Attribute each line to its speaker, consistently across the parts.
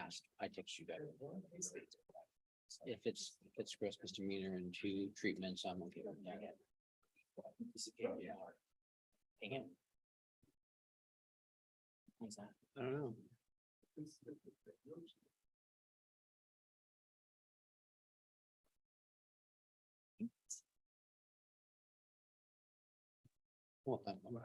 Speaker 1: fast. I text you back. If it's gross misdemeanor and 2 treatments, I'm okay with that. Damn. What's that? I don't know. Well, thank you.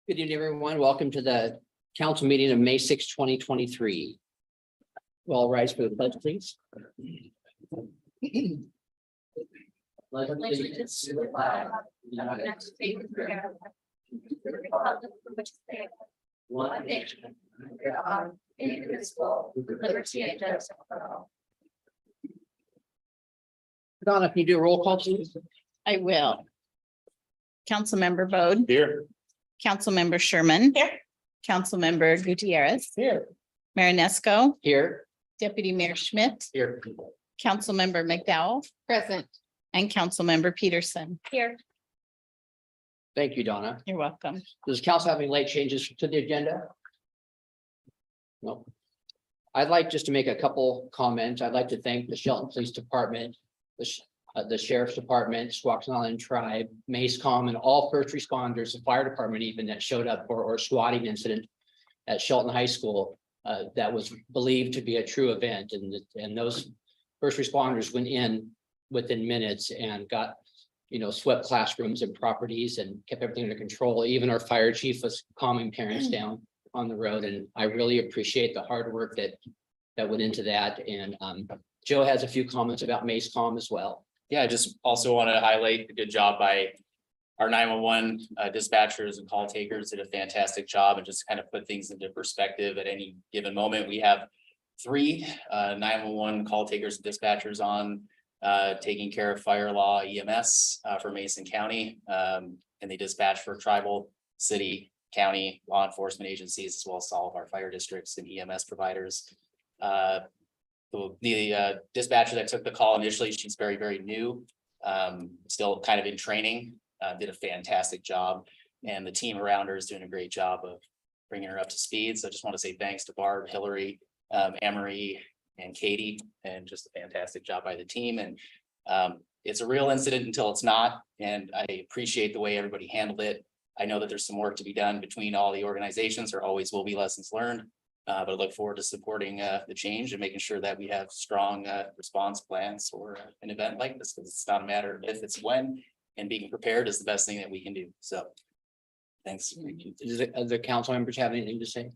Speaker 1: Good evening, everyone. Welcome to the council meeting of May 6, 2023. Well, rise for the pledge, please.
Speaker 2: Allegiance to the flag of the United States of America, to the republic for which it stands, one nation, under God, indivisible, with liberty and justice for all.
Speaker 1: Donna, can you do a roll call, please?
Speaker 3: I will. Councilmember Bode.
Speaker 1: Here.
Speaker 3: Councilmember Sherman.
Speaker 2: Here.
Speaker 3: Councilmember Gutierrez.
Speaker 1: Here.
Speaker 3: Marinesco.
Speaker 1: Here.
Speaker 3: Deputy Mayor Schmidt.
Speaker 1: Here.
Speaker 3: Councilmember McDowell.
Speaker 2: Present.
Speaker 3: And Councilmember Peterson.
Speaker 2: Here.
Speaker 1: Thank you, Donna.
Speaker 3: You're welcome.
Speaker 1: Does council have any late changes to the agenda? No. I'd like just to make a couple comments. I'd like to thank the Shelton Police Department, the Sheriff's Department, Squaxin Island Tribe, MACECOM, and all first responders, the fire department even that showed up for our swatting incident at Shelton High School. That was believed to be a true event, and those first responders went in within minutes and got, swept classrooms and properties and kept everything under control. Even our fire chief was calming parents down on the road, and I really appreciate the hard work that went into that. And Joe has a few comments about MACECOM as well.
Speaker 4: Yeah, I just also want to highlight the good job by our 911 dispatchers and call takers. Did a fantastic job, and just kind of put things into perspective. At any given moment, we have 3 911 call takers and dispatchers on taking care of fire law EMS for Mason County. And they dispatch for tribal, city, county law enforcement agencies, as well as all of our fire districts and EMS providers. The dispatcher that took the call initially, she's very, very new, still kind of in training, did a fantastic job. And the team around her is doing a great job of bringing her up to speed. So I just want to say thanks to Barb, Hillary, Anne-Marie, and Katie, and just a fantastic job by the team. And it's a real incident until it's not. And I appreciate the way everybody handled it. I know that there's some work to be done between all the organizations. There always will be lessons learned. But I look forward to supporting the change and making sure that we have strong response plans for an event like this, because it's not a matter of if, it's when, and being prepared is the best thing that we can do. So thanks.
Speaker 1: Does the other council members have anything to say?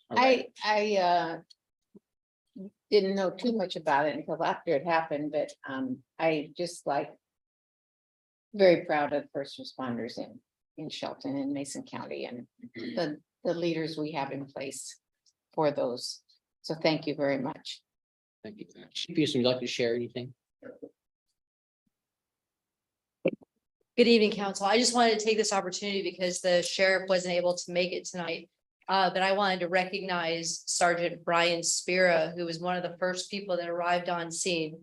Speaker 1: All
Speaker 5: I
Speaker 1: right.
Speaker 5: didn't know too much about it until after it happened, but I just very proud of first responders in Shelton and Mason County, and the leaders we have in place for those. So thank you very much.
Speaker 1: Thank you. Chief Houston, would you like to share anything?
Speaker 6: Good evening, council. I just wanted to take this opportunity because the sheriff wasn't able to make it tonight. But I wanted to recognize Sergeant Brian Spira, who was one of the first people that arrived on scene.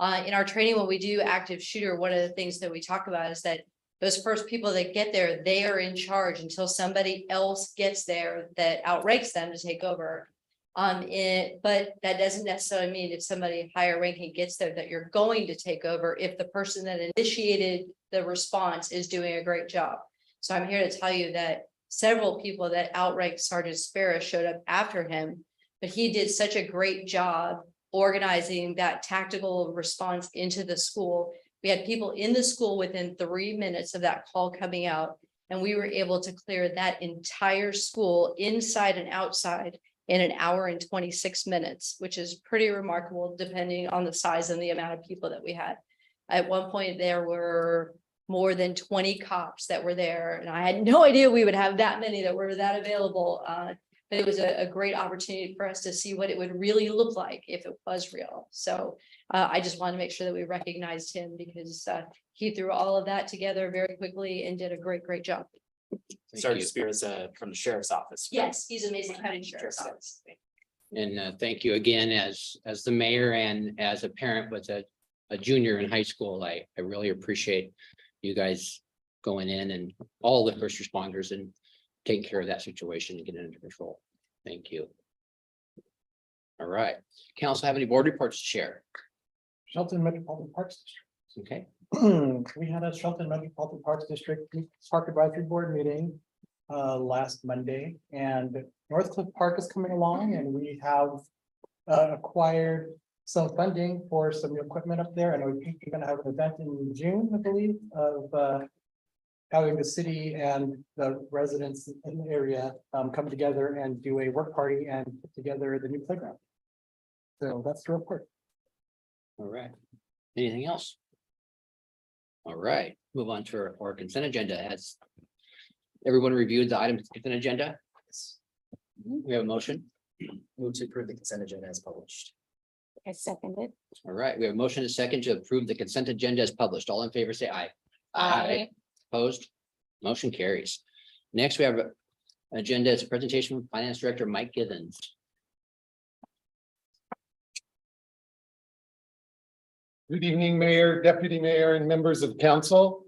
Speaker 6: In our training, when we do active shooter, one of the things that we talk about is that those first people that get there, they are in charge until somebody else gets there that outranks them to take over. But that doesn't necessarily mean if somebody higher ranking gets there that you're going to take over if the person that initiated the response is doing a great job. So I'm here to tell you that several people that outranked Sergeant Spira showed up after him, but he did such a great job organizing that tactical response into the school. We had people in the school within 3 minutes of that call coming out. And we were able to clear that entire school inside and outside in an hour and 26 minutes, which is pretty remarkable depending on the size and the amount of people that we had. At one point, there were more than 20 cops that were there, and I had no idea we would have that many that were that available. But it was a great opportunity for us to see what it would really look like if it was real. So I just want to make sure that we recognized him because he threw all of that together very quickly and did a great job.
Speaker 4: Sergeant Spears from the sheriff's office.
Speaker 6: Yes, he's amazing. County Sheriff's Office.
Speaker 1: And thank you again as the mayor and as a parent with a junior in high school. I really appreciate you guys going in and all the first responders and taking care of that situation and getting it under control. Thank you. All right, council have any board reports to share?
Speaker 7: Shelton Metropolitan Parks
Speaker 1: Okay,
Speaker 7: District. We had a Shelton Metropolitan Parks District Park Advisory Board meeting last Monday, and Northcliffe Park is coming along, and we have acquired some funding for some new equipment up there. And we're going to have an event in June, I believe, of having the city and the residents in the area come together and do a work party and put together the new playground. So that's the report.
Speaker 1: all right. Anything else? All right, move on to our consent agenda. Has everyone reviewed the items consent agenda? We have a motion.
Speaker 4: Move to approve the consent agenda as published.
Speaker 5: I second it.
Speaker 1: All right, we have a motion and a second to approve the consent agenda as published. All in favor, say aye. Opposed? Motion carries. Next, we have an agenda as a presentation from Finance Director Mike Givens.
Speaker 8: Good evening, Mayor, Deputy Mayor, and members of council.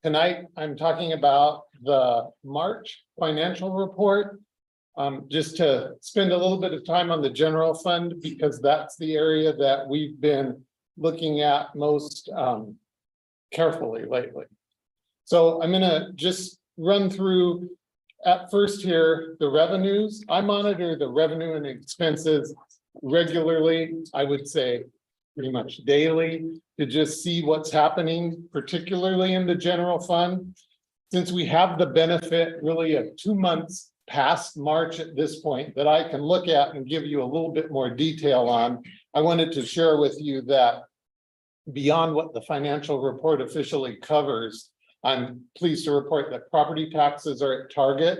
Speaker 8: Tonight, I'm talking about the March financial report. Just to spend a little bit of time on the general fund, because that's the area that we've been looking at most carefully lately. So I'm gonna just run through at first here, the revenues. I monitor the revenue and expenses regularly, I would say pretty much daily, to just see what's happening, particularly in the general fund. Since we have the benefit really of 2 months past March at this point that I can look at and give you a little bit more detail on, I wanted to share with you that beyond what the financial report officially covers, I'm pleased to report that property taxes are at target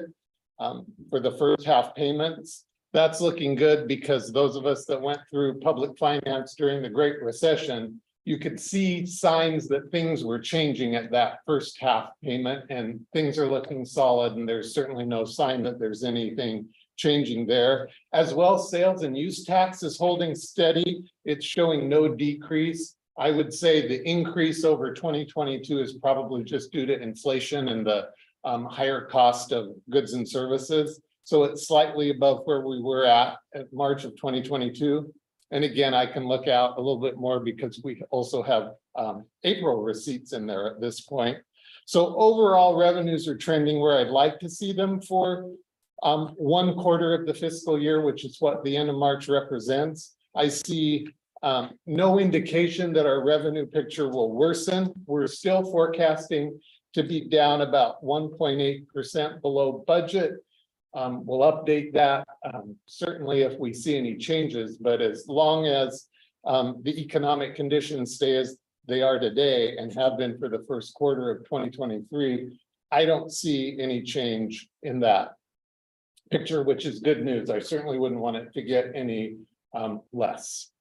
Speaker 8: for the first half payments. That's looking good because those of us that went through public finance during the Great Recession, you could see signs that things were changing at that first half payment, and things are looking solid, and there's certainly no sign that there's anything changing there. As well, sales and use tax is holding steady. It's showing no decrease. I would say the increase over 2022 is probably just due to inflation and the higher cost of goods and services. So it's slightly above where we were at March of 2022. And again, I can look out a little bit more because we also have April receipts in there at this point. So overall revenues are trending where I'd like to see them for 1 quarter of the fiscal year, which is what the end of March represents. I see no indication that our revenue picture will worsen. We're still forecasting to be down about 1.8% below budget. We'll update that certainly if we see any changes, but as long as the economic conditions stay as they are today and have been for the first quarter of 2023, I don't see any change in that picture, which is good news. I certainly wouldn't want it to get any less.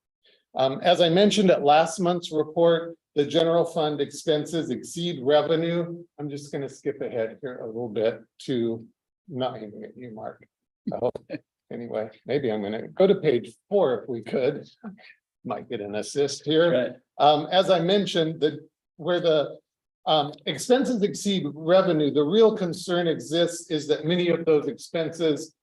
Speaker 8: As I mentioned at last month's report, the general fund expenses exceed revenue. I'm just going to skip ahead here a little bit to not aiming at you, Mark. I hope. Anyway, maybe I'm going to go to page 4 if we could. Might get an assist here. As I mentioned, where the expenses exceed revenue, the real concern exists is that many of those expenses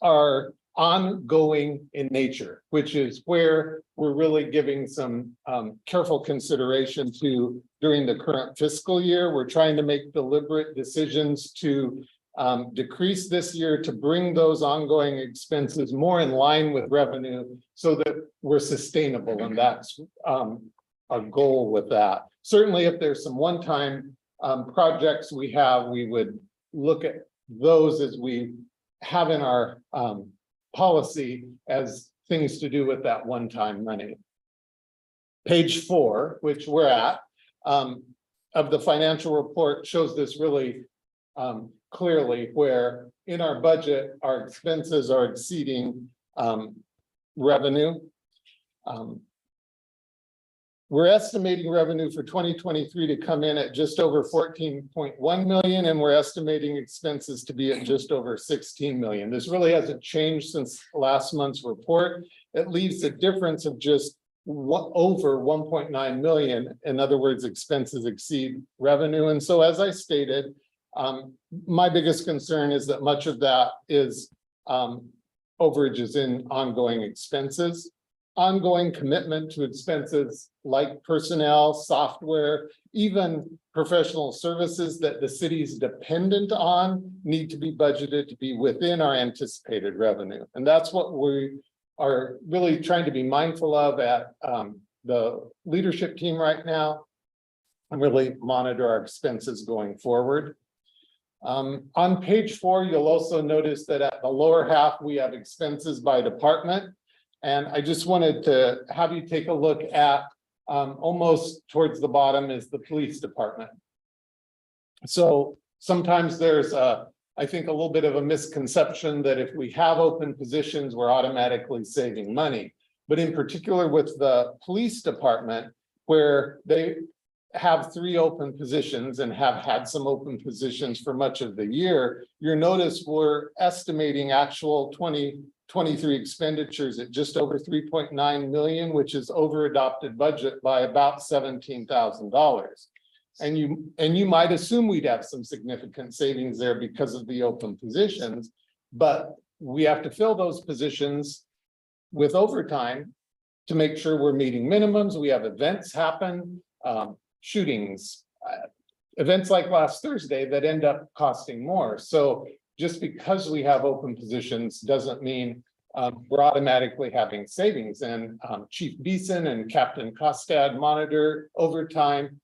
Speaker 8: are ongoing in nature, which is where we're really giving some careful consideration to during the current fiscal year. We're trying to make deliberate decisions to decrease this year to bring those ongoing expenses more in line with revenue so that we're sustainable. And that's our goal with that. Certainly, if there's some one-time projects we have, we would look at those as we have in our policy as things to do with that one-time money. Page 4, which we're at, of the financial report shows this really clearly, where in our budget, our expenses are exceeding revenue. We're estimating revenue for 2023 to come in at just over 14.1 million, and we're estimating expenses to be at just over 16 million. This really hasn't changed since last month's report. It leaves a difference of just over 1.9 million. In other words, expenses exceed revenue. And so, as I stated, my biggest concern is that much of that is overages in ongoing expenses. Ongoing commitment to expenses like personnel, software, even professional services that the city's dependent on need to be budgeted to be within our anticipated revenue. And that's what we are really trying to be mindful of at the leadership team right now, and really monitor our expenses going forward. On page 4, you'll also notice that at the lower half, we have expenses by department. And I just wanted to have you take a look at almost towards the bottom is the police department. So sometimes there's I think a little bit of a misconception that if we have open positions, we're automatically saving money. But in particular with the police department, where they have 3 open positions and have had some open positions for much of the year, you'll notice we're estimating actual 2023 expenditures at just over 3.9 million, which is over adopted budget by about $17,000. And you might assume we'd have some significant savings there because of the open positions, but we have to fill those positions with overtime to make sure we're meeting minimums. We have events happen, shootings, events like last Thursday that end up costing more. So just because we have open positions doesn't mean we're automatically having savings. And Chief Beeson and Captain Kostad monitor overtime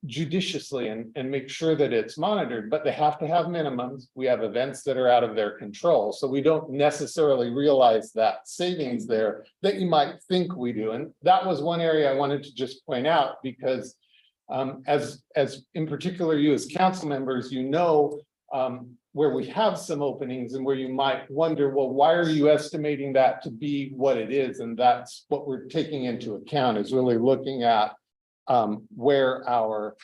Speaker 8: judiciously and make sure that it's monitored, but they have to have minimums. We have events that are out of their control. So we don't necessarily realize that savings there that you might think we do. And that was one area I wanted to just point out, because as in particular, you as council members, you know, where we have some openings and where you might wonder, well, why are you estimating that to be what it is? And that's what we're taking into account, is really looking at where our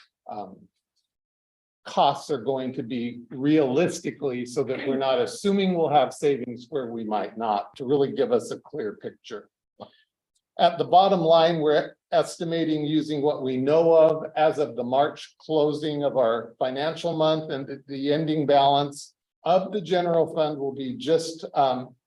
Speaker 8: costs are going to be realistically, so that we're not assuming we'll have savings where we might not, to really give us a clear picture. At the bottom line, we're estimating using what we know of as of the March closing of our financial month, and the ending balance of the general fund will be just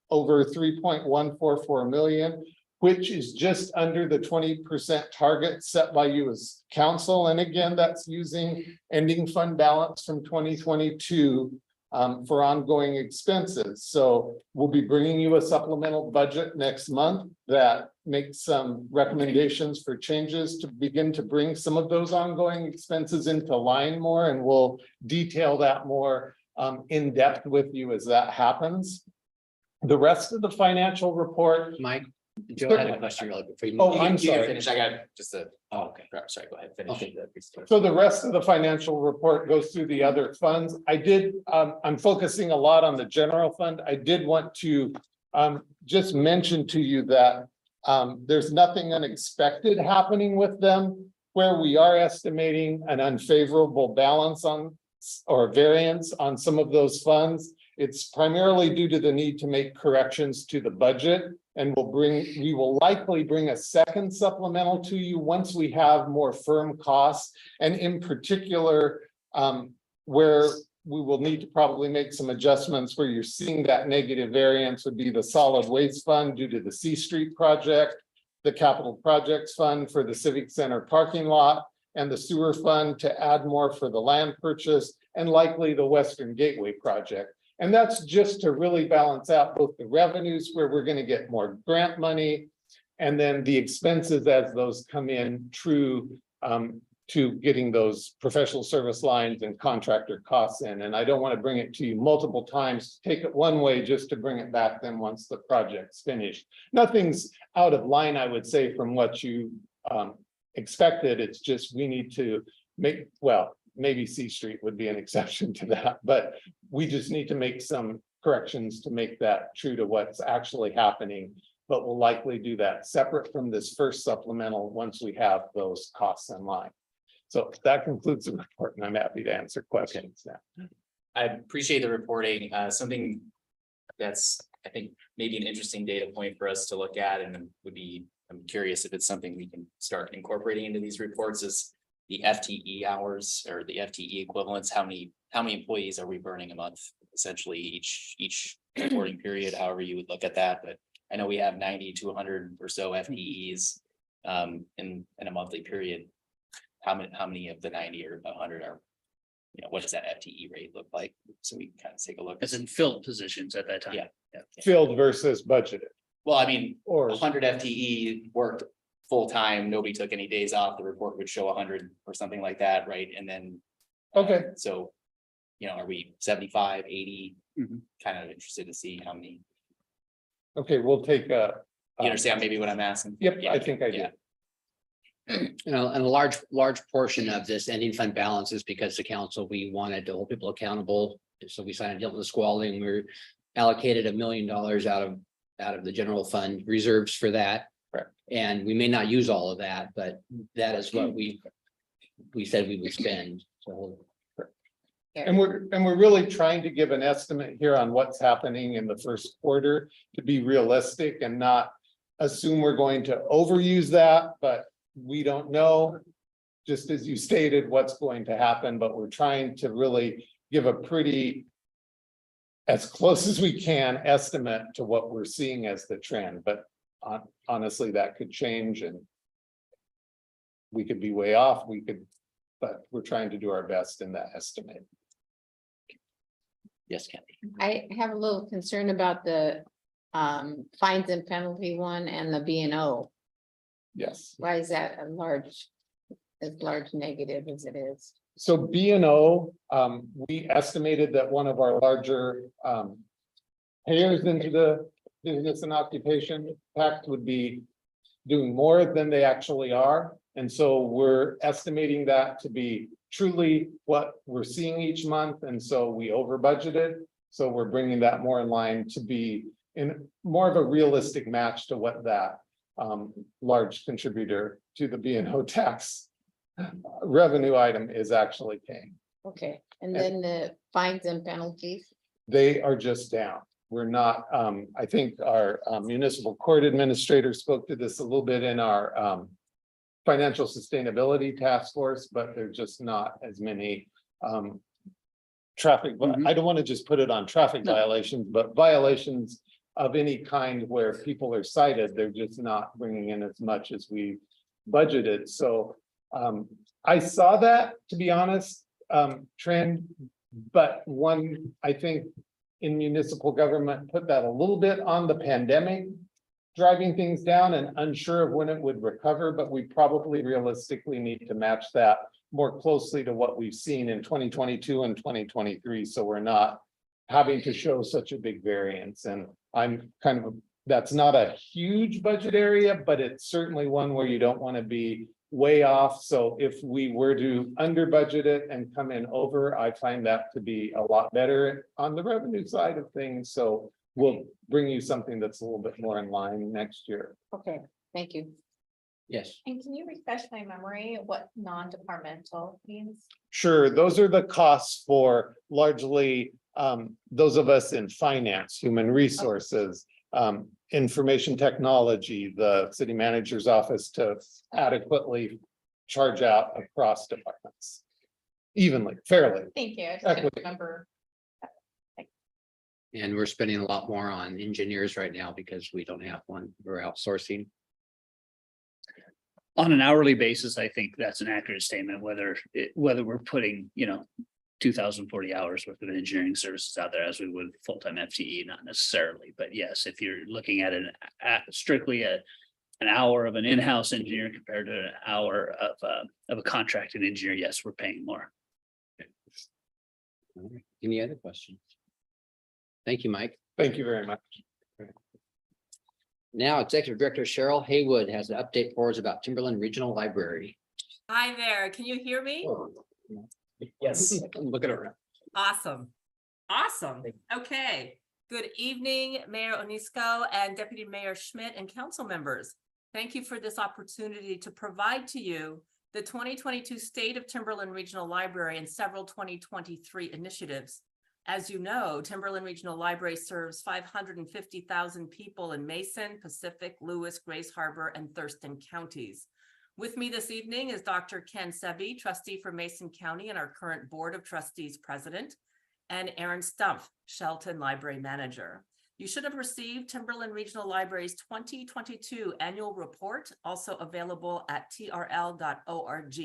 Speaker 8: over 3.144 million, which is just under the 20% target set by you as council. And again, that's using ending fund balance from 2022 for ongoing expenses. So we'll be bringing you a supplemental budget next month that makes some recommendations for changes to begin to bring some of those ongoing expenses into line more, and we'll detail that more in depth with you as that happens. The rest of the financial report,
Speaker 1: Mike, Joe had a question really before you.
Speaker 8: Oh,
Speaker 4: You
Speaker 8: I'm
Speaker 4: can
Speaker 8: sorry.
Speaker 4: finish. I got just a,
Speaker 1: Oh, okay.
Speaker 4: sorry, go ahead, finish.
Speaker 1: Okay.
Speaker 8: So the rest of the financial report goes through the other funds. I did, I'm focusing a lot on the general fund. I did want to just mention to you that there's nothing unexpected happening with them, where we are estimating an unfavorable balance on or variance on some of those funds. It's primarily due to the need to make corrections to the budget, and we will likely bring a second supplemental to you once we have more firm costs, and in particular, where we will need to probably make some adjustments where you're seeing that negative variance would be the solid waste fund due to the C Street project, the capital projects fund for the Civic Center parking lot, and the sewer fund to add more for the land purchase, and likely the Western Gateway project. And that's just to really balance out both the revenues where we're going to get more grant money, and then the expenses as those come in true to getting those professional service lines and contractor costs in. And I don't want to bring it to you multiple times, take it one way just to bring it back then once the project's finished. Nothing's out of line, I would say, from what you expected. It's just we need to make, well, maybe C Street would be an exception to that, but we just need to make some corrections to make that true to what's actually happening. But we'll likely do that separate from this first supplemental once we have those costs in line. So that concludes the report, and I'm happy to answer questions now.
Speaker 4: I appreciate the reporting, something that's, I think, maybe an interesting data point for us to look at, and would be, I'm curious if it's something we can start incorporating into these reports, is the FTE hours or the FTE equivalents. How many employees are we burning a month, essentially each reporting period, however you would look at that, but I know we have 90 to 100 or so FTEs in a monthly period. How many of the 90 or 100 are, what does that FTE rate look like? So we can kind of take a look.
Speaker 9: As in filled positions at that time.
Speaker 4: Yeah.
Speaker 8: Filled versus budgeted,
Speaker 4: Well, I mean,
Speaker 8: or
Speaker 4: 100 FTE worked full-time, nobody took any days off, the report would show 100 or something like that, right? And then.
Speaker 8: okay,
Speaker 4: So, are we 75, 80?
Speaker 9: Mhm.
Speaker 4: Kind of interested to see how many,
Speaker 8: okay, we'll take a.
Speaker 4: you understand maybe what I'm asking?
Speaker 8: Yep,
Speaker 4: Yeah,
Speaker 8: I think I do.
Speaker 4: yeah.
Speaker 1: And a large portion of this ending fund balance is because the council, we wanted to hold people accountable. So we signed a deal with the Squally, and we're allocated $1 million out of the general fund reserves for that.
Speaker 8: Correct.
Speaker 1: And we may not use all of that, but that is what we said we would spend. So
Speaker 8: And we're really trying to give an estimate here on what's happening in the first quarter to be realistic and not assume we're going to overuse that, but we don't know. Just as you stated, what's going to happen, but we're trying to really give a pretty, as close as we can, estimate to what we're seeing as the trend, but honestly, that could change and we could be way off, but we're trying to do our best in that estimate.
Speaker 1: yes, Kathy.
Speaker 5: I have a little concern about the fines and penalty one and the B and O.
Speaker 8: Yes.
Speaker 5: Why is that as large negative as it is?
Speaker 8: So B and O, we estimated that one of our larger payers into the business and occupation tax would be doing more than they actually are. And so we're estimating that to be truly what we're seeing each month. And so we over budgeted. So we're bringing that more in line to be in more of a realistic match to what that large contributor to the B and O tax revenue item is actually paying.
Speaker 5: Okay, and then the fines and penalties,
Speaker 8: They are just down. We're not, I think our municipal court administrator spoke to this a little bit in our financial sustainability task force, but there's just not as many traffic,
Speaker 9: Mhm.
Speaker 8: I don't want to just put it on traffic
Speaker 9: No.
Speaker 8: violations, but violations of any kind where people are cited, they're just not bringing in as much as we budgeted. So I saw that, to be honest, trend, but one, I think in municipal government, put that a little bit on the pandemic, driving things down and unsure of when it would recover, but we probably realistically need to match that more closely to what we've seen in 2022 and 2023. So we're not having to show such a big variance. And I'm kind of, that's not a huge budget area, but it's certainly one where you don't want to be way off. So if we were to under budget it and come in over, I find that to be a lot better on the revenue side of things. So we'll bring you something that's a little bit more in line next year.
Speaker 5: okay, thank you.
Speaker 1: Yes.
Speaker 2: And can you refresh my memory of what non-departmental means?
Speaker 8: Sure, those are the costs for largely those of us in finance, human resources, information technology, the city manager's office to adequately charge out across departments. Evenly, fairly.
Speaker 2: Thank you. I just
Speaker 8: Equity.
Speaker 2: couldn't remember.
Speaker 1: And we're spending a lot more on engineers right now because we don't have one. We're outsourcing.
Speaker 9: On an hourly basis, I think that's an accurate statement, whether we're putting, 2,040 hours worth of engineering services out there as we would full-time FTE, not necessarily, but yes, if you're looking at strictly an an hour of an in-house engineer compared to an hour of a contracted engineer, yes, we're paying more.
Speaker 1: All right. Any other questions? Thank you, Mike.
Speaker 8: Thank you very much.
Speaker 1: Now Executive Director Cheryl Haywood has an update for us about Timberland Regional Library.
Speaker 10: Hi there, can you hear me?
Speaker 1: Yes. Look at her.
Speaker 10: Awesome. Awesome. Okay. Good evening, Mayor Onisco and Deputy Mayor Schmidt and council members. Thank you for this opportunity to provide to you the 2022 State of Timberland Regional Library and several 2023 initiatives. As you know, Timberland Regional Library serves 550,000 people in Mason, Pacific, Lewis, Grace Harbor, and Thurston counties. With me this evening is Dr. Ken Sebi, trustee for Mason County and our current Board of Trustees president, and Aaron Stumpf, Shelton Library Manager. You should have received Timberland Regional Library's 2022 annual report, also available at trl.org.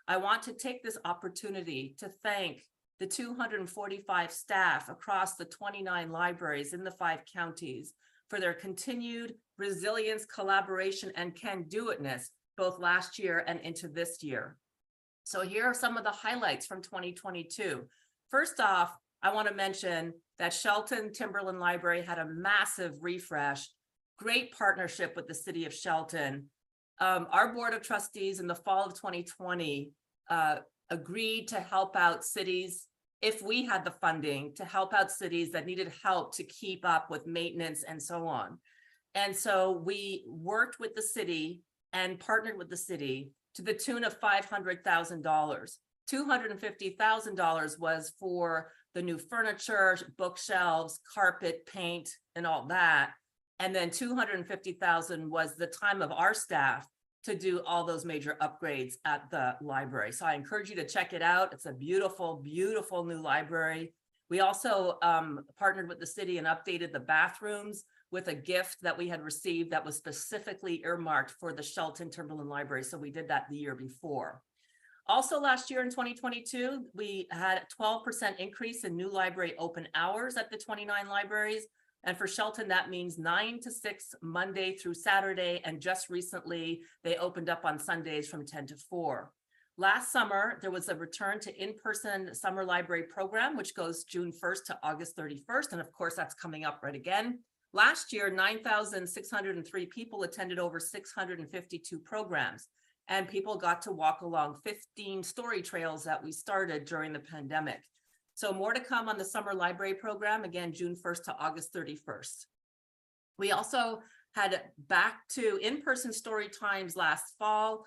Speaker 10: I want to take this opportunity to thank the 245 staff across the 29 libraries in the 5 counties for their continued resilience, collaboration, and can-do-itness both last year and into this year. So here are some of the highlights from 2022. First off, I want to mention that Shelton Timberland Library had a massive refresh, great partnership with the city of Shelton. Our Board of Trustees in the fall of 2020 agreed to help out cities, if we had the funding, to help out cities that needed help to keep up with maintenance and so on. And so we worked with the city and partnered with the city to the tune of $500,000. $250,000 was for the new furniture, bookshelves, carpet, paint, and all that. And then $250,000 was the time of our staff to do all those major upgrades at the library. So I encourage you to check it out. It's a beautiful, beautiful new library. We also partnered with the city and updated the bathrooms with a gift that we had received that was specifically earmarked for the Shelton Timberland Library. So we did that the year before. Also last year in 2022, we had a 12% increase in new library open hours at the 29 libraries. And for Shelton, that means 9 to 6 Monday through Saturday. And just recently, they opened up on Sundays from 10 to 4. Last summer, there was a return to in-person summer library program, which goes June 1st to August 31st. And of course, that's coming up right again. Last year, 9,603 people attended over 652 programs. And people got to walk along 15 story trails that we started during the pandemic. So more to come on the summer library program, again, June 1st to August 31st. We also had back to in-person story times last fall,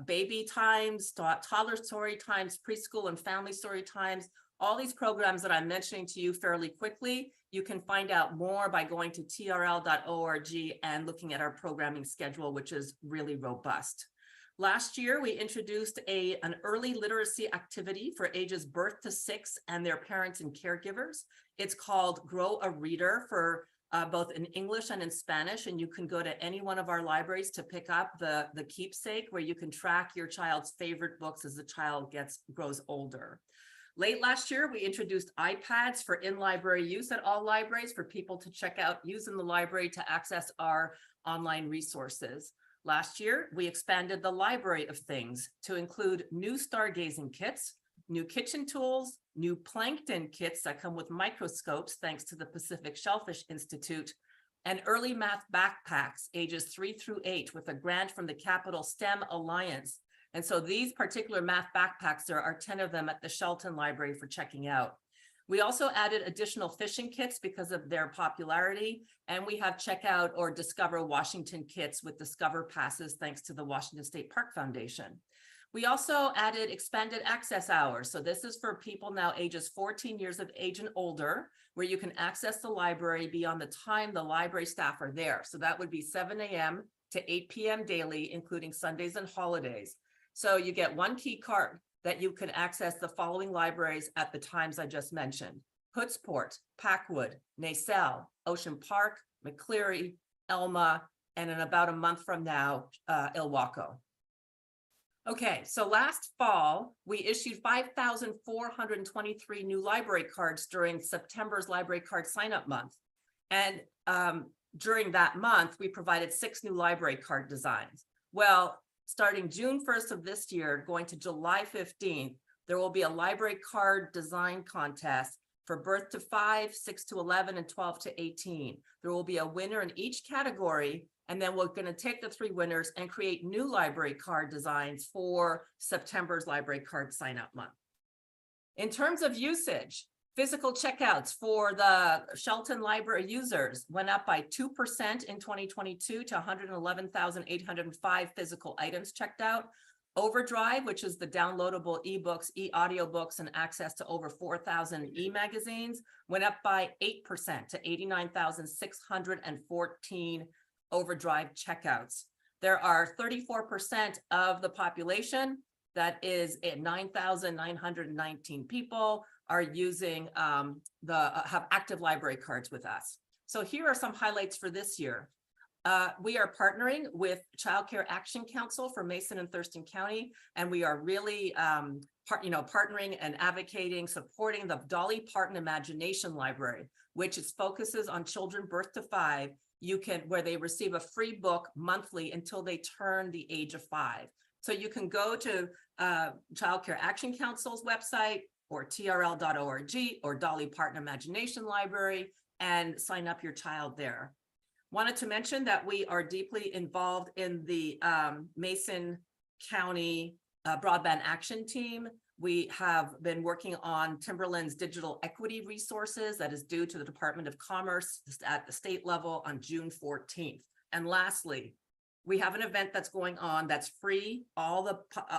Speaker 10: baby times, toddler story times, preschool and family story times. All these programs that I'm mentioning to you fairly quickly, you can find out more by going to trl.org and looking at our programming schedule, which is really robust. Last year, we introduced an early literacy activity for ages birth to 6 and their parents and caregivers. It's called Grow a Reader for both in English and in Spanish. And you can go to any one of our libraries to pick up the keepsake where you can track your child's favorite books as the child grows older. Late last year, we introduced iPads for in-library use at all libraries for people to check out, use in the library to access our online resources. Last year, we expanded the Library of Things to include new stargazing kits, new kitchen tools, new plankton kits that come with microscopes, thanks to the Pacific Shellfish Institute, and early math backpacks, ages 3 through 8, with a grant from the Capital STEM Alliance. And so these particular math backpacks, there are 10 of them at the Shelton Library for checking out. We also added additional fishing kits because of their popularity, and we have check out or Discover Washington kits with Discover passes thanks to the Washington State Park Foundation. We also added expanded access hours. So this is for people now ages 14 years of age and older, where you can access the library beyond the time the library staff are there. So that would be 7 a.m. to 8 p.m. daily, including Sundays and holidays. So you get one key card that you can access the following libraries at the times I just mentioned: Hoodsport, Packwood, Naselle, Ocean Park, McCleary, Elma, and in about a month from now, Ilwaco. Okay, so last fall, we issued 5,423 new library cards during September's library card sign-up month. And during that month, we provided 6 new library card designs. Well, starting June 1st of this year, going to July 15th, there will be a library card design contest for birth to 5, 6 to 11, and 12 to 18. There will be a winner in each category, and then we're going to take the 3 winners and create new library card designs for September's library card sign up month. In terms of usage, physical checkouts for the Shelton Library users went up by 2% in 2022 to 111,805 physical items checked out. Overdrive, which is the downloadable ebooks, e-audiobooks, and access to over 4,000 e-magazines, went up by 8% to 89,614 Overdrive checkouts. There are 34% of the population, that is at 9,919 people, are using have active library cards with us. So here are some highlights for this year. We are partnering with Child Care Action Council for Mason and Thurston County, and we are really partnering and advocating, supporting the Dolly Parton Imagination Library, which focuses on children birth to 5. Where they receive a free book monthly until they turn the age of 5. So you can go to Child Care Action Council's website or trl.org or Dolly Parton Imagination Library and sign up your child there. Wanted to mention that we are deeply involved in the Mason County Broadband Action Team. We have been working on Timberland's digital equity resources that is due to the Department of Commerce at the state level on June 14th. And lastly, we have an event that's going on that's free.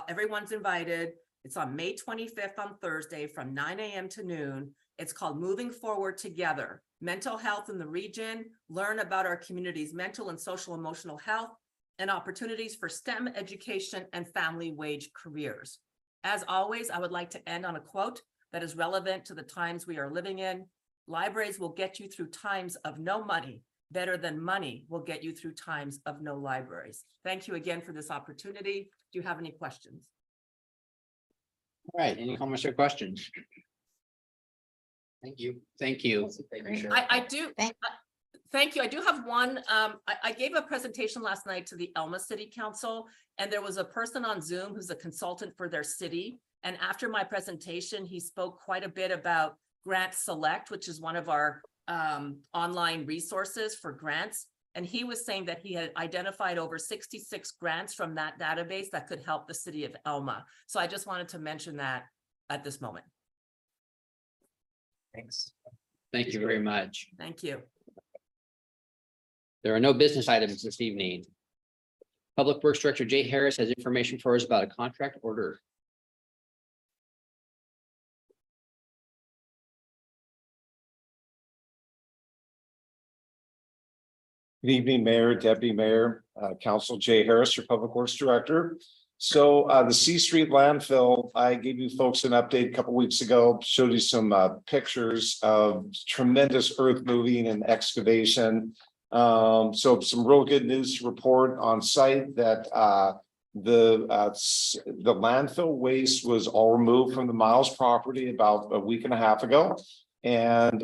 Speaker 10: Everyone's invited. It's on May 25th on Thursday from 9 a.m. to noon. It's called Moving Forward Together, Mental Health in the Region. Learn about our community's mental and social emotional health and opportunities for STEM education and family wage careers. As always, I would like to end on a quote that is relevant to the times we are living in. Libraries will get you through times of no money. Better than money will get you through times of no libraries. Thank you again for this opportunity. Do you have any questions?
Speaker 1: All right, any comments or questions? Thank you. Thank you.
Speaker 10: I do. Thank you. I do have one. I gave a presentation last night to the Elma City Council, and there was a person on Zoom who's a consultant for their city. And after my presentation, he spoke quite a bit about Grant Select, which is one of our online resources for grants. And he was saying that he had identified over 66 grants from that database that could help the city of Elma. So I just wanted to mention that at this moment.
Speaker 1: Thanks. Thank you very much.
Speaker 10: Thank you.
Speaker 1: There are no business items this evening. Public Works Director Jay Harris has information for us about a contract order.
Speaker 11: Good evening, Mayor, Deputy Mayor, Council. Jay Harris, your Public Works Director. So the C Street landfill, I gave you folks an update a couple weeks ago, showed you some pictures of tremendous earth moving and excavation. So some real good news to report on site that the landfill waste was all removed from the Miles property about a week and a half ago. And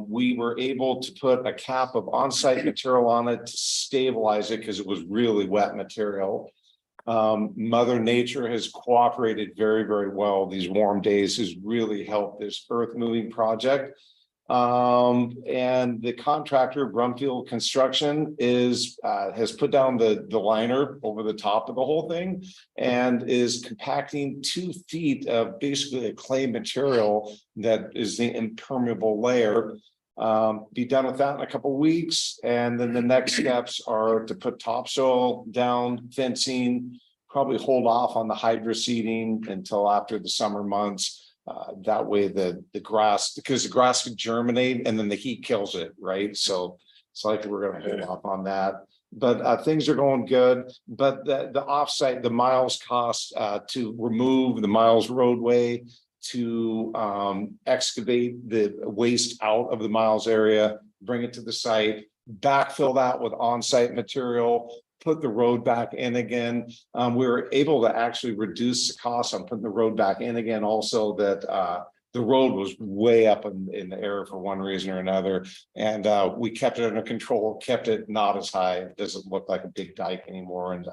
Speaker 11: we were able to put a cap of on-site material on it to stabilize it because it was really wet material. Mother Nature has cooperated very, very well. These warm days has really helped this earth moving project. And the contractor, Brumfield Construction, has put down the liner over the top of the whole thing and is compacting 2 feet of basically a clay material that is the impermeable layer. Be done with that in a couple of weeks, and then the next steps are to put topsoil down, fencing, probably hold off on the hydro seeding until after the summer months. That way the grass, because the grass could germinate and then the heat kills it, right? So it's like we're going to hold off on that. But things are going good. But the offsite, the Miles cost to remove the Miles roadway, to excavate the waste out of the Miles area, bring it to the site, backfill that with on-site material, put the road back in again. We were able to actually reduce the cost on putting the road back in again, also that the road was way up in the air for one reason or another. And we kept it under control, kept it not as high. It doesn't look like a big dike anymore. And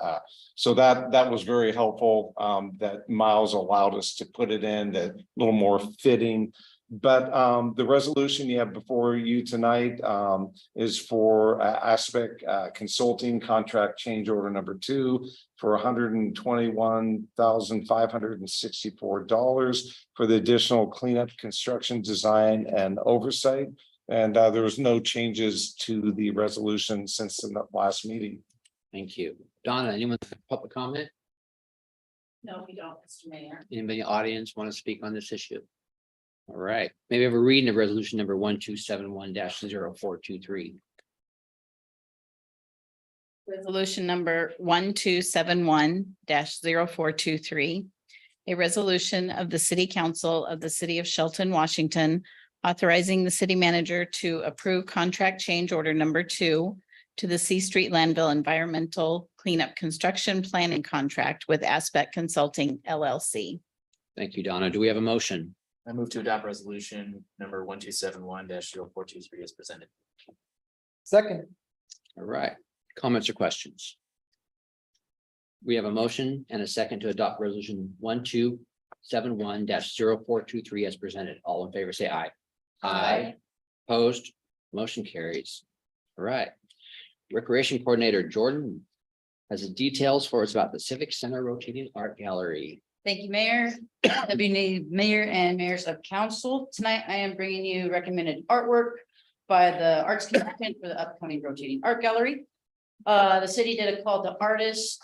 Speaker 11: so that was very helpful. That Miles allowed us to put it in that little more fitting. But the resolution you have before you tonight is for Aspect Consulting Contract Change Order number 2 for $121,564 for the additional cleanup, construction, design, and oversight. And there was no changes to the resolution since the last meeting.
Speaker 1: Thank you. Donna, anyone with public comment?
Speaker 3: No, we don't, Mr. Mayor.
Speaker 1: Anybody in the audience want to speak on this issue? All right, maybe have a reading of resolution number 1271-0423.
Speaker 3: Resolution number 1271-0423. A resolution of the City Council of the City of Shelton, Washington, authorizing the city manager to approve contract change order number 2 to the C Street Landfill Environmental Cleanup Construction Planning Contract with Aspect Consulting LLC.
Speaker 1: Thank you, Donna. Do we have a motion?
Speaker 4: I move to adopt resolution number 1271-0423 as presented.
Speaker 7: Second.
Speaker 1: All right, comments or questions? We have a motion and a second to adopt resolution 1271-0423 as presented. All in favor, say aye.
Speaker 3: Aye.
Speaker 1: Opposed, motion carries. All right. Recreation Coordinator Jordan has the details for us about the Civic Center rotating art gallery.
Speaker 12: Thank you, Mayor, Deputy Mayor and Mayors of Council. Tonight, I am bringing you recommended artwork by the Arts Commission for the upcoming rotating art gallery. The city did a call to artists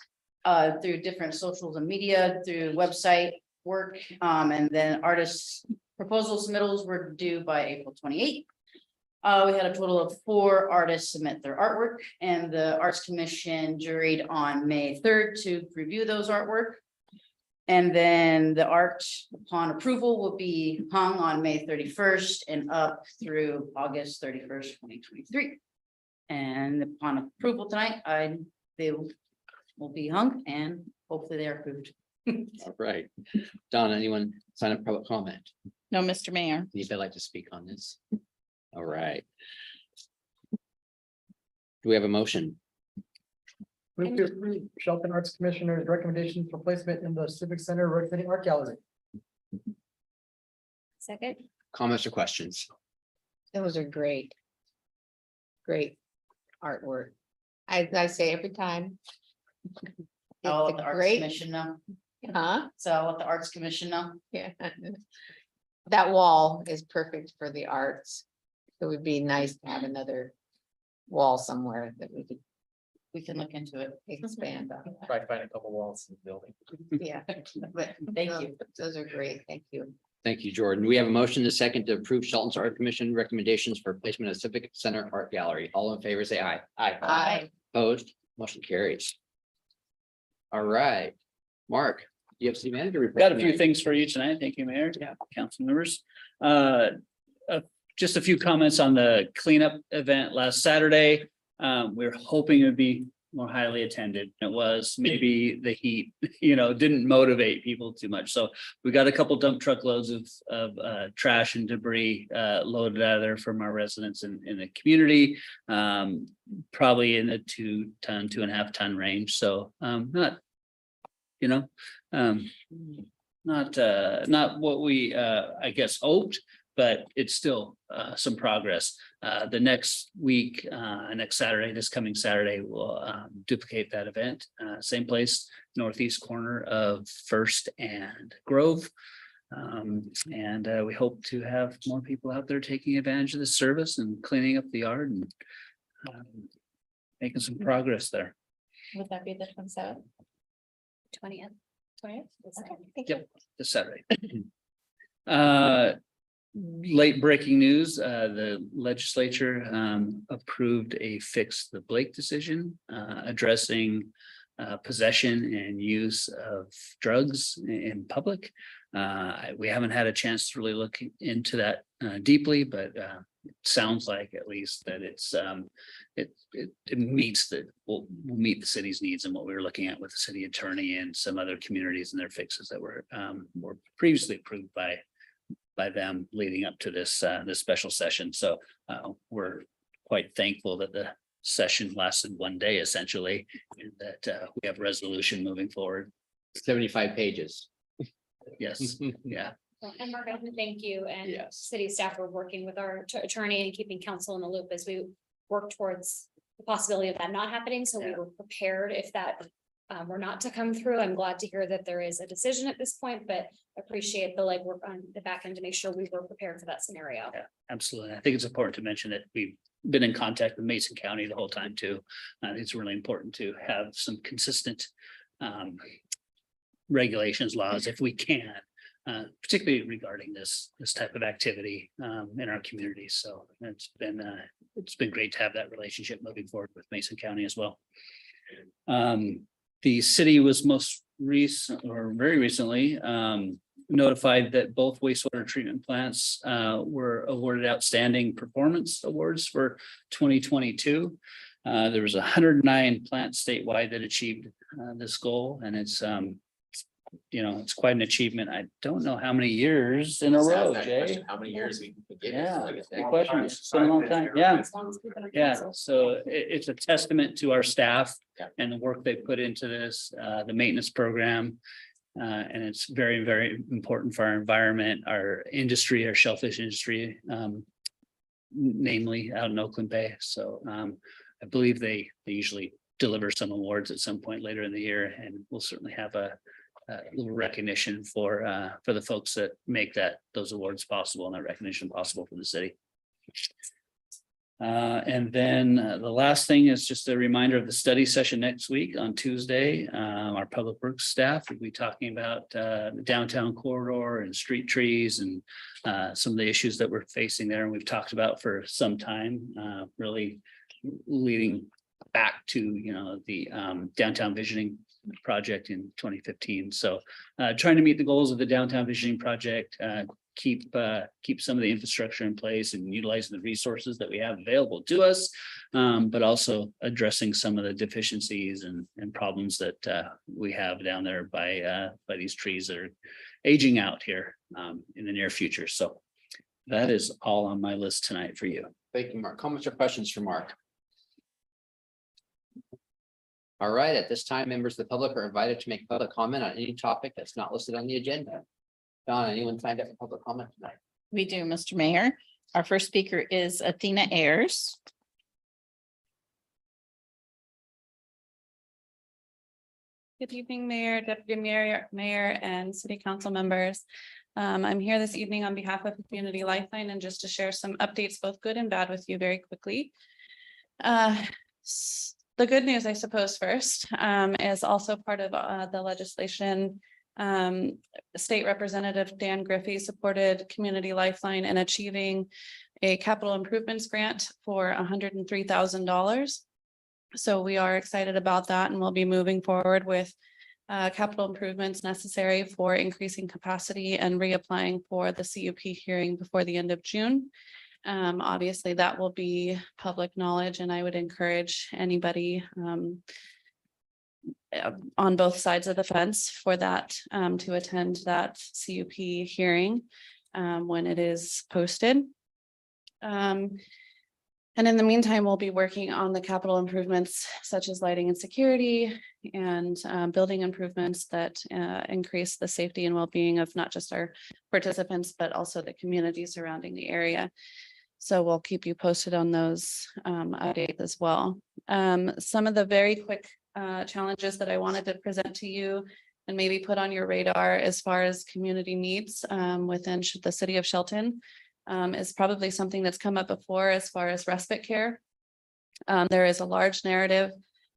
Speaker 12: through different socials and media, through website work, and then artists' proposal submittals were due by April 28th. We had a total of 4 artists submit their artwork, and the Arts Commission juried on May 3rd to review those artwork. And then the art upon approval will be hung on May 31st and up through August 31st, 2023. And upon approval tonight, they will be hung and hopefully they are approved.
Speaker 1: All right. Donna, anyone sign up for public comment?
Speaker 3: No, Mr. Mayor.
Speaker 1: Anybody like to speak on this? All right. Do we have a motion?
Speaker 7: Move to approve Shelton Arts Commissioner's recommendation for placement in the Civic Center rotating art gallery.
Speaker 2: Second.
Speaker 1: Comments or questions?
Speaker 5: Those are great. Great artwork. As I say every time.
Speaker 12: I'll let
Speaker 5: It's
Speaker 12: the
Speaker 5: a
Speaker 12: Arts
Speaker 5: great,
Speaker 12: Commission know.
Speaker 5: huh?
Speaker 12: So I'll let the Arts Commission know.
Speaker 5: Yeah. That wall is perfect for the arts. It would be nice to have another wall somewhere that we could
Speaker 12: We can look into it.
Speaker 5: expand on.
Speaker 4: Try to find a couple walls in the building.
Speaker 5: Yeah, but
Speaker 12: Thank
Speaker 5: no,
Speaker 12: you.
Speaker 5: those are great. Thank you.
Speaker 1: Thank you, Jordan. We have a motion to second to approve Shelton's Art Commission recommendations for placement of Civic Center Art Gallery. All in favor, say aye.
Speaker 5: Aye.
Speaker 1: Opposed, motion carries. All right, Mark, you have city manager report.
Speaker 9: Got a few things for you tonight. Thank you, Mayor.
Speaker 1: Yeah.
Speaker 9: Council members. Just a few comments on the cleanup event last Saturday. We're hoping it would be more highly attended. It was maybe the heat, didn't motivate people too much. So we got a couple dump truck loads of trash and debris loaded out of there from our residents in the community. Probably in the 2.5 ton range. So not what we I guess hoped, but it's still some progress. The next week, next Saturday, this coming Saturday, we'll duplicate that event. Same place, northeast corner of First and Grove. And we hope to have more people out there taking advantage of the service and cleaning up the yard and making some progress there.
Speaker 2: Would that be the 27th? 20th. 20th?
Speaker 9: Yep. This Saturday. Late breaking news, the legislature approved a fix the Blake decision addressing possession and use of drugs in public. We haven't had a chance to really look into that deeply, but it sounds like at least that it meets will meet the city's needs and what we were looking at with the city attorney and some other communities and their fixes that were previously approved by by them leading up to this special session. So we're quite thankful that the session lasted one day essentially, and that we have resolution moving forward.
Speaker 1: 75 pages.
Speaker 9: Yes, yeah.
Speaker 2: And Mark, I want to thank you and
Speaker 1: Yes.
Speaker 2: city staff for working with our attorney and keeping council in the loop as we work towards the possibility of that not happening. So we were prepared if that were not to come through. I'm glad to hear that there is a decision at this point, but appreciate the legwork on the back end to make sure we were prepared for that scenario.
Speaker 9: Yeah, absolutely. I think it's important to mention that we've been in contact with Mason County the whole time too. It's really important to have some consistent regulations, laws, if we can, particularly regarding this type of activity in our community. So it's been great to have that relationship moving forward with Mason County as well. The city was most recent or very recently notified that both wastewater treatment plants were awarded outstanding performance awards for 2022. There was 109 plants statewide that achieved this goal, and it's it's quite an achievement. I don't know how many years in a row, Jay.
Speaker 4: How many years we can give?
Speaker 9: Yeah, good question. It's been a long time. Yeah.
Speaker 2: As long as we've been on
Speaker 9: Yeah,
Speaker 2: council.
Speaker 9: so it's a testament to our staff
Speaker 4: Yeah.
Speaker 9: and the work they put into this, the maintenance program. And it's very, very important for our environment, our industry, our shellfish industry, namely out in Oakland Bay. So I believe they usually deliver some awards at some point later in the year, and we'll certainly have a little recognition for the folks that make those awards possible and that recognition possible for the city. And then the last thing is just a reminder of the study session next week on Tuesday. Our public works staff will be talking about the downtown corridor and street trees and some of the issues that we're facing there. And we've talked about for some time, really leading back to, the downtown visioning project in 2015. So trying to meet the goals of the downtown visioning project, keep some of the infrastructure in place and utilizing the resources that we have available to us, but also addressing some of the deficiencies and problems that we have down there by these trees that are aging out here in the near future. So that is all on my list tonight for you.
Speaker 1: Thank you, Mark. Comments or questions for Mark? All right, at this time, members of the public are invited to make public comment on any topic that's not listed on the agenda. Don, anyone signed up for public comment tonight?
Speaker 3: We do, Mr. Mayor. Our first speaker is Athena Ayers.
Speaker 13: Good evening, Mayor, Deputy Mayor, and City Council members. I'm here this evening on behalf of Community Lifeline and just to share some updates, both good and bad, with you very quickly. The good news, I suppose, first, is also part of the legislation. State Representative Dan Griffey supported Community Lifeline in achieving a capital improvements grant for $103,000. So we are excited about that, and we'll be moving forward with capital improvements necessary for increasing capacity and reapplying for the CUP hearing before the end of June. Obviously, that will be public knowledge, and I would encourage anybody on both sides of the fence for that to attend that CUP hearing when it is posted. And in the meantime, we'll be working on the capital improvements such as lighting and security and building improvements that increase the safety and well-being of not just our participants, but also the community surrounding the area. So we'll keep you posted on those updates as well. Some of the very quick challenges that I wanted to present to you and maybe put on your radar as far as community needs within the city of Shelton is probably something that's come up before as far as respite care. There is a large narrative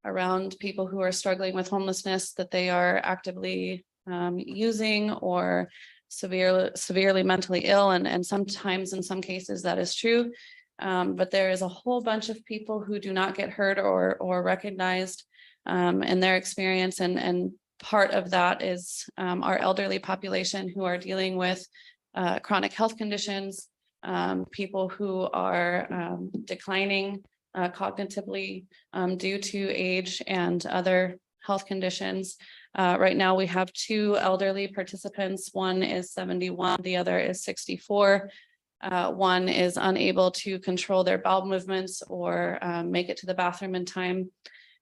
Speaker 13: around people who are struggling with homelessness that they are actively using or severely mentally ill. And sometimes in some cases that is true. But there is a whole bunch of people who do not get heard or recognized in their experience. And part of that is our elderly population who are dealing with chronic health conditions, people who are declining cognitively due to age and other health conditions, Right now, we have two elderly participants. One is 71, the other is 64. One is unable to control their bowel movements or make it to the bathroom in time.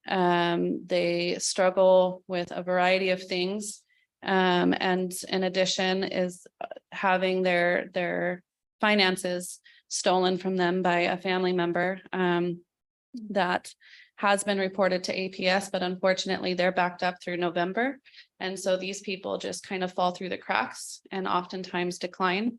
Speaker 13: They struggle with a variety of things. And in addition is having their finances stolen from them by a family member that has been reported to APS, but unfortunately they're backed up through November. And so these people just kind of fall through the cracks and oftentimes decline,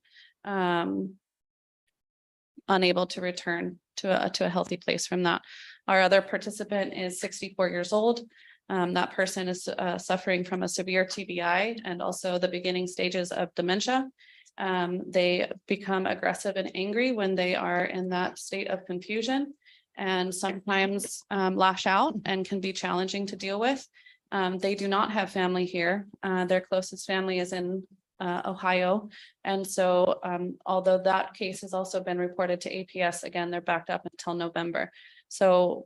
Speaker 13: unable to return to a healthy place from that. Our other participant is 64 years old. That person is suffering from a severe TBI and also the beginning stages of dementia. They become aggressive and angry when they are in that state of confusion and sometimes lash out and can be challenging to deal with. They do not have family here. Their closest family is in Ohio. And so although that case has also been reported to APS, again, they're backed up until November. So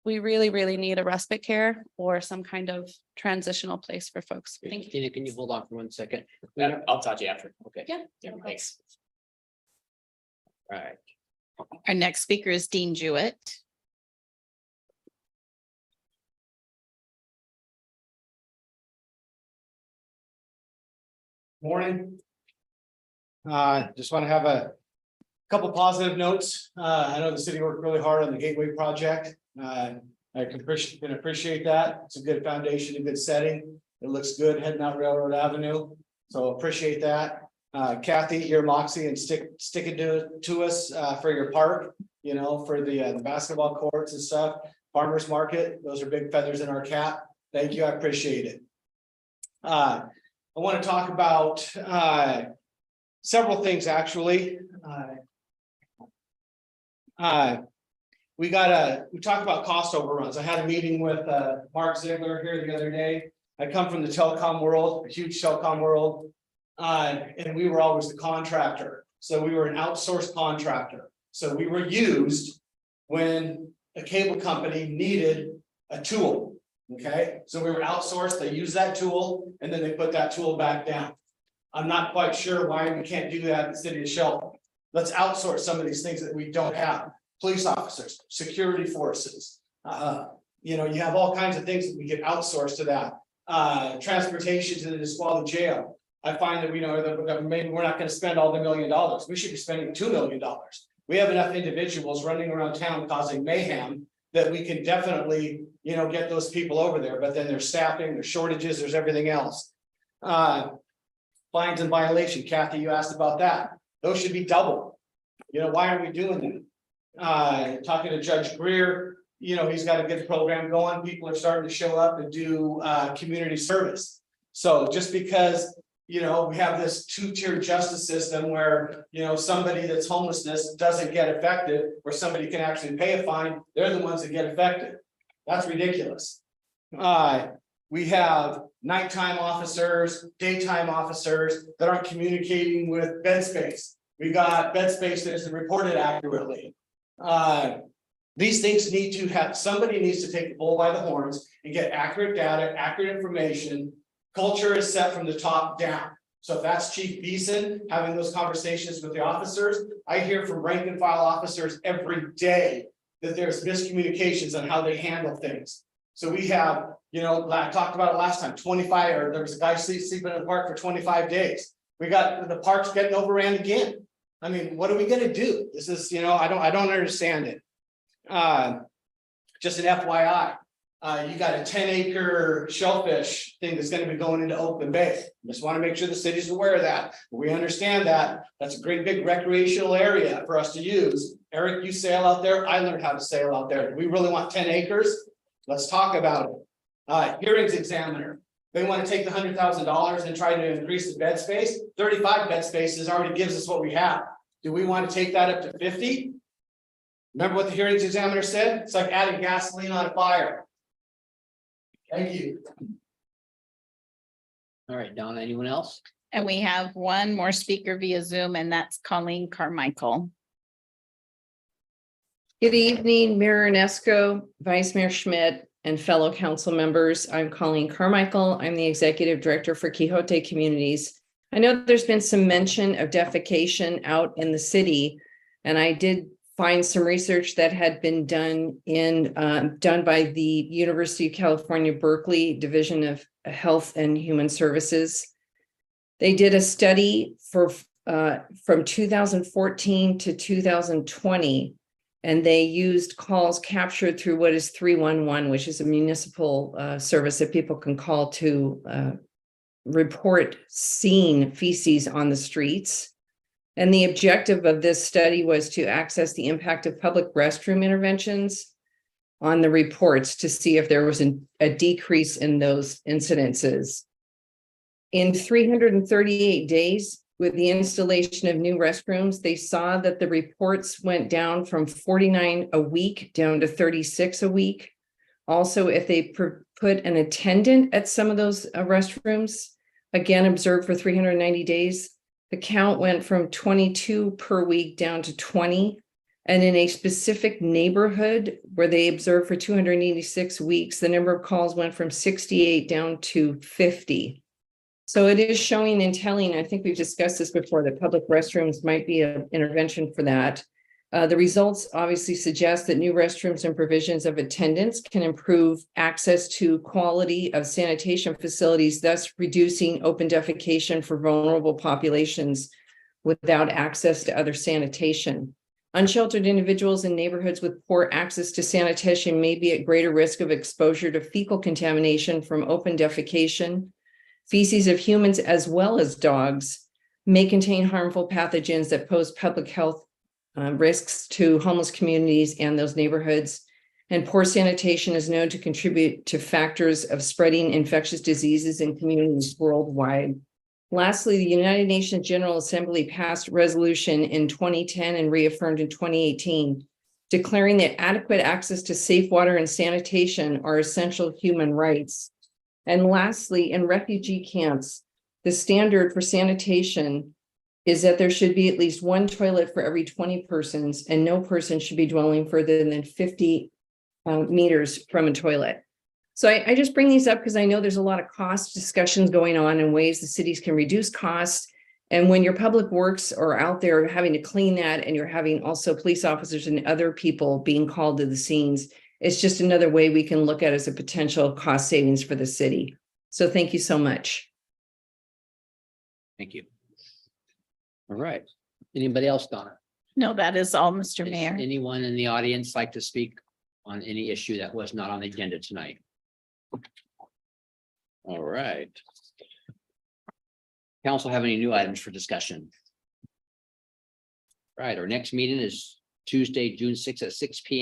Speaker 13: we really, really need a respite care or some kind of transitional place for folks. Thank you.
Speaker 1: Tina, can you hold on for 1 second?
Speaker 4: I'll talk to you after.
Speaker 1: Okay.
Speaker 2: Yeah.
Speaker 4: Thanks.
Speaker 1: All right.
Speaker 3: Our next speaker is Dean Jewett.
Speaker 14: Morning. Just want to have a couple positive notes. I know the city worked really hard on the Gateway project. I can appreciate that. It's a good foundation, a good setting. It looks good heading out Railroad Avenue. So appreciate that. Kathy, your moxie and sticking to us for your park, you know, for the basketball courts and stuff. Farmers Market, those are big feathers in our cap. Thank you. I appreciate it. I want to talk about several things actually. We talked about cost overruns. I had a meeting with Mark Ziegler here the other day. I come from the telecom world, a huge telecom world. And we were always the contractor. So we were an outsourced contractor. So we were used when a cable company needed a tool. Okay, so we were outsourced, they use that tool and then they put that tool back down. I'm not quite sure why we can't do that in the city of Shelton. Let's outsource some of these things that we don't have. Police officers, security forces. You know, you have all kinds of things that we get outsourced to that. Transportation to the Nisqually jail. I find that we know that maybe we're not going to spend all the $1 million. We should be spending $2 million. We have enough individuals running around town causing mayhem that we can definitely, you know, get those people over there, but then there's staffing, there's shortages, there's everything else. Fines and violation, Kathy, you asked about that. Those should be double. You know, why aren't we doing that? Talking to Judge Greer, you know, he's got a good program going. People are starting to show up and do community service. So just because, you know, we have this two-tier justice system where, you know, somebody that's homelessness doesn't get affected, or somebody can actually pay a fine, they're the ones that get affected. That's ridiculous. We have nighttime officers, daytime officers that aren't communicating with bed space. We got bed space that isn't reported accurately. These things need to have, somebody needs to take the bull by the horns and get accurate data, accurate information. Culture is set from the top down. So if that's Chief Beeson having those conversations with the officers, I hear from rank and file officers every day that there's miscommunications on how they handle things. So we have, you know, I talked about it last time, 25, or there was a guy sleeping in the park for 25 days. We got the parks getting overran again. I mean, what are we gonna do? This is, you know, I don't understand it. Just an FYI, you got a 10-acre shellfish thing that's gonna be going into Oakland Bay. Just wanna make sure the city's aware of that. We understand that. That's a great big recreational area for us to use. Eric, you sail out there. I learned how to sail out there. Do we really want 10 acres? Let's talk about it. Hearings examiner. They want to take the $100,000 and try to increase the bed space. 35 bed spaces already gives us what we have. Do we want to take that up to 50? Remember what the hearings examiner said? It's like adding gasoline on a fire. Thank you.
Speaker 1: All right, Donna, anyone else?
Speaker 3: And we have one more speaker via Zoom, and that's Colleen Carmichael.
Speaker 5: Good evening, Mayor Inesco, Vice Mayor Schmidt,
Speaker 15: and fellow council members. I'm Colleen Carmichael. I'm the Executive Director for Quixote Communities. I know there's been some mention of defecation out in the city, and I did find some research that had been done by the University of California, Berkeley Division of Health and Human Services. They did a study from 2014 to 2020, and they used calls captured through what is 311, which is a municipal service that people can call to report seeing feces on the streets. And the objective of this study was to access the impact of public restroom interventions on the reports to see if there was a decrease in those incidences. In 338 days, with the installation of new restrooms, they saw that the reports went down from 49 a week down to 36 a week. Also, if they put an attendant at some of those restrooms, again observed for 390 days, the count went from 22 per week down to 20. And in a specific neighborhood where they observed for 286 weeks, the number of calls went from 68 down to 50. So it is showing and telling, I think we've discussed this before, that public restrooms might be an intervention for that. The results obviously suggest that new restrooms and provisions of attendance can improve access to quality of sanitation facilities, thus reducing open defecation for vulnerable populations without access to other sanitation. Unsheltered individuals in neighborhoods with poor access to sanitation may be at greater risk of exposure to fecal contamination from open defecation. Feces of humans as well as dogs may contain harmful pathogens that pose public health risks to homeless communities and those neighborhoods. And poor sanitation is known to contribute to factors of spreading infectious diseases in communities worldwide. Lastly, the United Nations General Assembly passed resolution in 2010 and reaffirmed in 2018, declaring that adequate access to safe water and sanitation are essential human rights. And lastly, in refugee camps, the standard for sanitation is that there should be at least one toilet for every 20 persons, and no person should be dwelling further than 50 meters from a toilet. So I just bring these up because I know there's a lot of cost discussions going on and ways the cities can reduce costs. And when your public works are out there having to clean that, and you're having also police officers and other people being called to the scenes, it's just another way we can look at as a potential cost savings for the city. So thank you so much.
Speaker 1: Thank you. All right. Anybody else, Donna?
Speaker 3: No, that is all, Mr.
Speaker 1: Does
Speaker 3: Mayor.
Speaker 1: anyone in the audience like to speak on any issue that was not on the agenda tonight? All right. Council have any new items for discussion? Right, our next meeting is Tuesday, June 6th at 6 p.m.